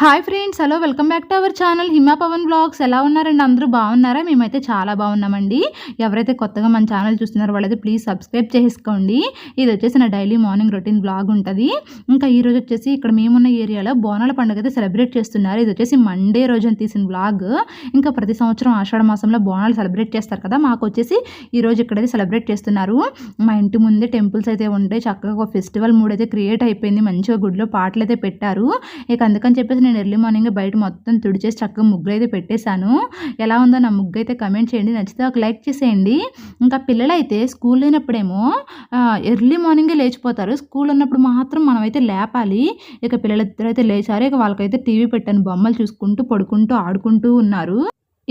Hi friends, hello, welcome back to our channel Hima Pavan blogs. ఎలా ఉన్నారండి? అందరూ బాగున్నారా? మేమైతే చాలా బాగున్నామండి. ఎవరైతే కొత్తగా మన ఛానల్ చూస్తున్నారో వాళ్ళైతే ప్లీజ్ సబ్స్క్రైబ్ చేసుకోండి. ఇది వచ్చేసి నా డైలీ మార్నింగ్ రొటీన్ బ్లాగ్ ఉంటుంది. ఇంకా ఈరోజు వచ్చేసి ఇక్కడ మేమున్న ఏరియాలో బోనాల పండుగ అయితే సెలబ్రేట్ చేస్తున్నారు. ఇది వచ్చేసి మండే రోజున తీసిన బ్లాగ్. ఇంకా ప్రతి సంవత్సరం ఆషాఢ మాసంలో బోనాలు సెలబ్రేట్ చేస్తారు కదా, మాకు వచ్చేసి ఈరోజు ఇక్కడైతే సెలబ్రేట్ చేస్తున్నారు. మా ఇంటి ముందే టెంపుల్స్ అయితే ఉంటాయి. చక్కగా ఒక ఫెస్టివల్ మూడ్ అయితే క్రియేట్ అయిపోయింది. మంచిగా గుడిలో పాటలు అయితే పెట్టారు. ఇక అందుకని చెప్పేసి నేను ఎర్లీ మార్నింగ్ బయట మొత్తం తుడిచేసి చక్కగా ముగ్గు అయితే పెట్టేశాను. ఎలా ఉందో నా ముగ్గు అయితే కమెంట్ చేయండి, నచ్చితే ఒక లైక్ చేసేయండి. ఇంకా పిల్లలైతే స్కూల్ లేనప్పుడేమో ఎర్లీ మార్నింగే లేచిపోతారు. స్కూల్ ఉన్నప్పుడు మాత్రం మనమైతే లేపాలి. ఇక పిల్లలిద్దరూ అయితే లేచారు. ఇక వాళ్ళకైతే టీవీ పెట్టాను, బొమ్మలు చూసుకుంటూ పడుకుంటూ ఆడుకుంటూ ఉన్నారు.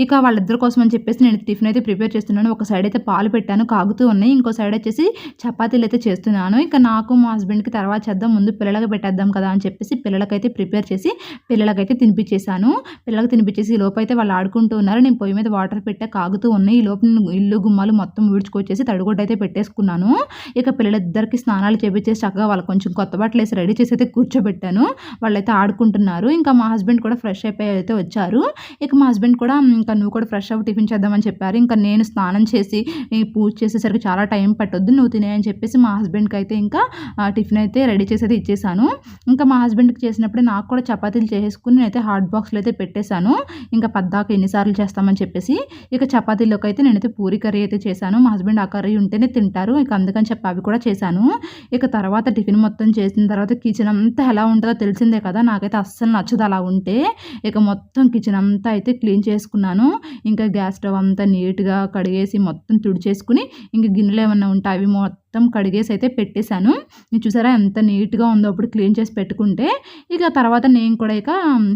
ఇక వాళ్ళిద్దరి కోసం అని చెప్పేసి నేను టిఫిన్ అయితే ప్రిపేర్ చేస్తున్నాను. ఒక సైడ్ అయితే పాలు పెట్టాను, కాగుతూ ఉన్నాయి. ఇంకో సైడ్ వచ్చేసి చపాతీలు అయితే చేస్తున్నాను. ఇక నాకు మా హస్బెండ్కి తర్వాత చేద్దాం, ముందు పిల్లలకి పెట్టేద్దాం కదా అని చెప్పేసి పిల్లలకైతే ప్రిపేర్ చేసి పిల్లలకైతే తినిపించేశాను. పిల్లలకి తినిపించేసి ఈ లోపు అయితే వాళ్ళు ఆడుకుంటూ ఉన్నారు. నేను పొయ్యి మీద వాటర్ పెట్టా, కాగుతూ ఉన్నాయి. ఈ లోపు ఇల్లు గుమ్మాలు మొత్తం ఊడ్చుకొచ్చేసి తడిగుడ్డ అయితే పెట్టేసుకున్నాను. ఇక పిల్లలిద్దరికి స్నానాలు చేపించేసి చక్కగా వాళ్ళకి కొంచెం కొత్త బట్టలు వేసి రెడీ చేసి అయితే కూర్చోబెట్టాను. వాళ్ళైతే ఆడుకుంటున్నారు. ఇంకా మా హస్బెండ్ కూడా ఫ్రెష్ అయిపోయి అయితే వచ్చారు. ఇక మా హస్బెండ్ కూడా ఇంకా నువ్వు కూడా ఫ్రెష్ అవ్వి, టిఫిన్ చేద్దామని చెప్పారు. ఇంకా నేను స్నానం చేసి పూజ చేసేసరికి చాలా టైం పట్టొద్దు, నువ్వు తినే అని చెప్పేసి మా హస్బెండ్కి అయితే ఇంకా టిఫిన్ అయితే రెడీ చేసి అయితే ఇచ్చేసాను. ఇంకా మా హస్బెండ్కి చేసినప్పుడే నాకు కూడా చపాతీలు చేసేసుకుని నేనైతే హాట్ బాక్స్లో అయితే పెట్టేశాను. ఇంకా పద్దాక ఎన్నిసార్లు చేస్తామని చెప్పేసి. ఇక చపాతీలోకి అయితే నేనైతే పూరి కర్రీ అయితే చేశాను. మా హస్బెండ్ ఆ కర్రీ ఉంటేనే తింటారు. ఇక అందుకని చెప్పి అవి కూడా చేశాను. ఇక తర్వాత టిఫిన్ మొత్తం చేసిన తర్వాత కిచెన్ అంతా ఎలా ఉంటుందో తెలిసిందే కదా, నాకైతే అస్సలు నచ్చదు అలా ఉంటే. ఇక మొత్తం కిచెన్ అంతా అయితే క్లీన్ చేసుకున్నాను. ఇంకా గ్యాస్ స్టవ్ అంతా నీట్గా కడిగేసి మొత్తం తుడిచేసుకుని ఇంక గిన్నెలు ఏమన్నా ఉంటే అవి మొత్తం కడిగేసి అయితే పెట్టేశాను. చూసారా ఎంత నీట్గా ఉందో అప్పుడు క్లీన్ చేసి పెట్టుకుంటే. ఇక తర్వాత నేను కూడా ఇక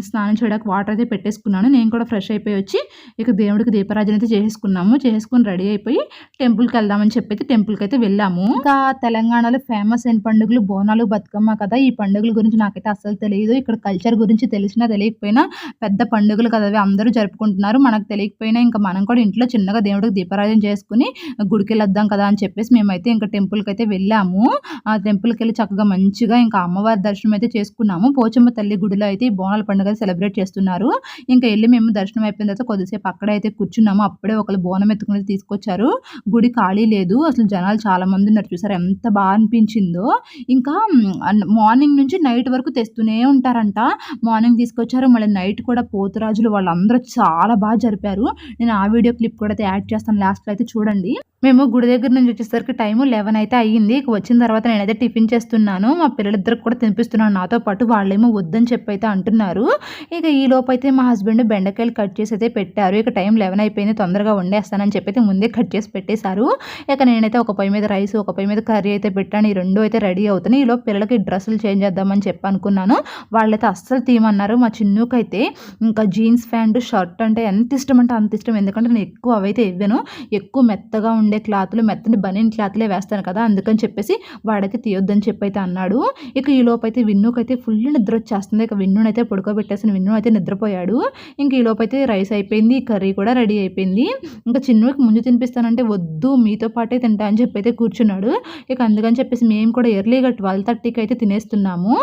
స్నానం చేయడానికి వాటర్ అయితే పెట్టేసుకున్నాను. నేను కూడా ఫ్రెష్ అయిపోయి వచ్చి ఇక దేవుడికి దీపారాజన అయితే చేసుకుని రెడీ అయిపోయి టెంపుల్కి వెళ్దామని చెప్పి అయితే టెంపుల్కి అయితే వెళ్ళాము. ఇంకా తెలంగాణలో ఫేమస్ అయిన పండుగలు బోనాలు, బతుకమ్మ కదా. ఈ పండుగల గురించి నాకైతే అస్సలు తెలియదు. ఇక్కడ కల్చర్ గురించి తెలిసినా తెలియకపోయినా పెద్ద పండుగలు కదా అవి, అందరూ జరుపుకుంటున్నారు. మనకు తెలియకపోయినా ఇంకా మనం కూడా ఇంట్లో చిన్నగా దేవుడికి దీపారాజన చేసుకుని గుడికి వెళ్ళొద్దాం కదా అని చెప్పేసి మేమైతే ఇంకా టెంపుల్కి అయితే వెళ్ళాము. ఆ టెంపుల్కి వెళ్ళి చక్కగా మంచిగా ఇంకా అమ్మవారి దర్శనం అయితే చేసుకున్నాము. పోచమ్మ తల్లి గుడిలో అయితే ఈ బోనాల పండుగ సెలబ్రేట్ చేస్తున్నారు. ఇంకా వెళ్ళి మేము దర్శనం అయిపోయిన తర్వాత కొద్దిసేపు అక్కడే అయితే కూర్చున్నాము. అప్పుడే ఒకళ్ళు బోనం ఎత్తుకుని తీసుకొచ్చారు. గుడి ఖాళీ లేదు, అసలు జనాలు చాలా మంది ఉన్నారు. చూసారు ఎంత బాగా అనిపించిందో. ఇంకా మార్నింగ్ నుంచి నైట్ వరకు తెస్తూనే ఉంటారంట. మార్నింగ్ తీసుకొచ్చారు, మళ్ళీ నైట్ కూడా పోతురాజులు వాళ్ళందరూ చాలా బాగా జరిపారు. నేను ఆ వీడియో క్లిప్ కూడా అయితే యాడ్ చేస్తాను, లాస్ట్లో అయితే చూడండి. మేము గుడి దగ్గర నుంచి వచ్చేసరికి టైము 11 అయితే అయ్యింది. ఇక వచ్చిన తర్వాత నేనైతే టిఫిన్ చేస్తున్నాను. మా పిల్లలిద్దరికి కూడా తినిపిస్తున్నాను నాతో పాటు. వాళ్ళేమో వద్దని చెప్పి అయితే అంటున్నారు. ఇక ఈ లోపు అయితే మా హస్బెండ్ బెండకాయలు కట్ చేసి అయితే పెట్టారు. ఇక టైం 11 అయిపోయింది, తొందరగా వండేస్తానని చెప్పి అయితే ముందే కట్ చేసి పెట్టేశారు. ఇక నేనైతే ఒక పొయ్యి మీద రైస్, ఒక పొయ్యి మీద కర్రీ అయితే పెట్టాను. ఈ రెండు అయితే రెడీ అవుతున్నాయి. ఈలోపు పిల్లలకి డ్రెస్సులు చేంజ్ చేద్దామని చెప్పి అనుకున్నాను. వాళ్ళైతే అస్సలు తీయమన్నారు. మా చిన్నుకైతే ఇంకా జీన్స్ ప్యాంటు, షర్ట్ అంటే ఎంత ఇష్టం అంటే అంత ఇష్టం. ఎందుకంటే నేను ఎక్కువ అవైతే ఇవ్వను, ఎక్కువ మెత్తగా ఉండే క్లాత్లు, మెత్తని బనీన్ క్లాత్లే వేస్తాను కదా, అందుకని చెప్పేసి వాడైతే తీయొద్దని చెప్పి అయితే అన్నాడు. ఇక ఈ లోపు అయితే విన్నుకైతే ఫుల్ నిద్ర వచ్చేస్తుంది. ఇక విన్నునైతే పడుకోబెట్టేసిన, విన్ను అయితే నిద్రపోయాడు. ఇంక ఈ లోపు అయితే రైస్ అయిపోయింది, కర్రీ కూడా రెడీ అయిపోయింది. ఇంకా చిన్నుకి ముందు తినిపిస్తానంటే వద్దు మీతో పాటే తింటా అని చెప్పి అయితే కూర్చున్నాడు. ఇక అందుకని చెప్పేసి మేము కూడా ఎర్లీగా 12:30కి అయితే తినేస్తున్నాము.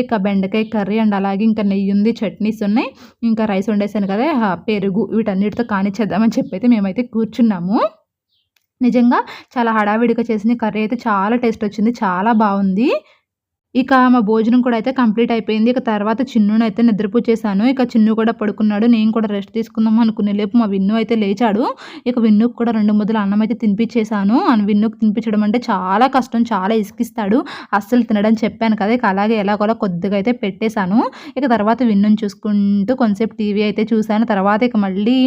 ఇక బెండకాయ కర్రీ అండ్ అలాగే ఇంకా నెయ్యి ఉంది, చట్నీస్ ఉన్నాయి, ఇంకా రైస్ వండేసాను కదా, పెరుగు, వీటన్నిటితో కానిచ్చేద్దామని చెప్పి అయితే మేమైతే కూర్చున్నాము. నిజంగా చాలా హడావిడిగా చేసిన కర్రీ అయితే చాలా టేస్ట్ వచ్చింది, చాలా బాగుంది. ఇక మా భోజనం కూడా అయితే కంప్లీట్ అయిపోయింది. ఇక తర్వాత చిన్నునైతే నిద్రపుచ్చేసాను. ఇక చిన్ను కూడా పడుకున్నాడు. నేను కూడా రెస్ట్ తీసుకుందాం అనుకునే లేపు మా విన్ను అయితే లేచాడు. ఇక విన్నుకు కూడా 2 ముద్దలు అన్నం అయితే తినిపించేశాను. విన్నుకు తినిపించడం అంటే చాలా కష్టం, చాలా ఇసికిస్తాడు, అస్సలు తినడం చెప్పాను కదా. ఇక అలాగే ఎలాగోలా కొద్దిగా అయితే పెట్టేశాను. ఇక తర్వాత విన్నుని చూసుకుంటూ కొంతసేపు టీవీ అయితే చూశాను. తర్వాత ఇక మళ్ళీ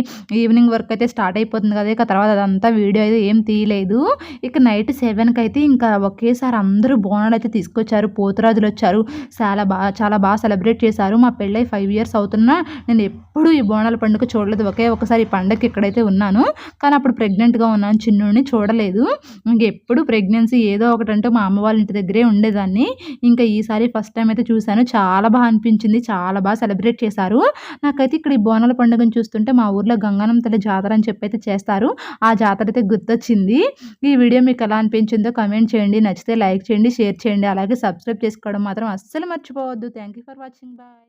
ఈవినింగ్ వర్క్ అయితే స్టార్ట్ అయిపోతుంది కదా. ఇక తర్వాత అదంతా వీడియో అయితే ఏం తీయలేదు. ఇక నైట్ 7కి అయితే ఇంకా ఒకేసారి అందరూ బోనాలు అయితే తీసుకొచ్చారు, పోతురాజులు వచ్చారు. చాలా బాగా సెలబ్రేట్ చేశారు. మా పెళ్ళై 5 ఇయర్స్ అవుతున్నా నేను ఎప్పుడూ ఈ బోనాల పండుగ చూడలేదు. ఒకే ఒకసారి ఈ పండుగకి ఇక్కడైతే ఉన్నాను, కానీ అప్పుడు ప్రెగ్నెంట్గా ఉన్నాను, చిన్నుని చూడలేదు. ఎప్పుడు ప్రెగ్నెన్సీ ఏదో ఒకటంటే మా అమ్మ వాళ్ళ ఇంటి దగ్గరే ఉండేదాన్ని. ఇంకా ఈసారి ఫస్ట్ టైం అయితే చూశాను, చాలా బాగా అనిపించింది, చాలా బాగా సెలబ్రేట్ చేశారు. నాకైతే ఇక్కడ ఈ బోనాల పండుగను చూస్తుంటే మా ఊర్లో గంగానం తల్లి జాతర అని చెప్పి అయితే చేస్తారు, ఆ జాతర అయితే గుర్తొచ్చింది. ఈ వీడియో మీకు ఎలా అనిపించిందో కమెంట్ చేయండి, నచ్చితే లైక్ చేయండి, షేర్ చేయండి, అలాగే సబ్స్క్రైబ్ చేసుకోవడం మాత్రం అస్సలు మర్చిపోవద్దు. Thank you for watching. Bye.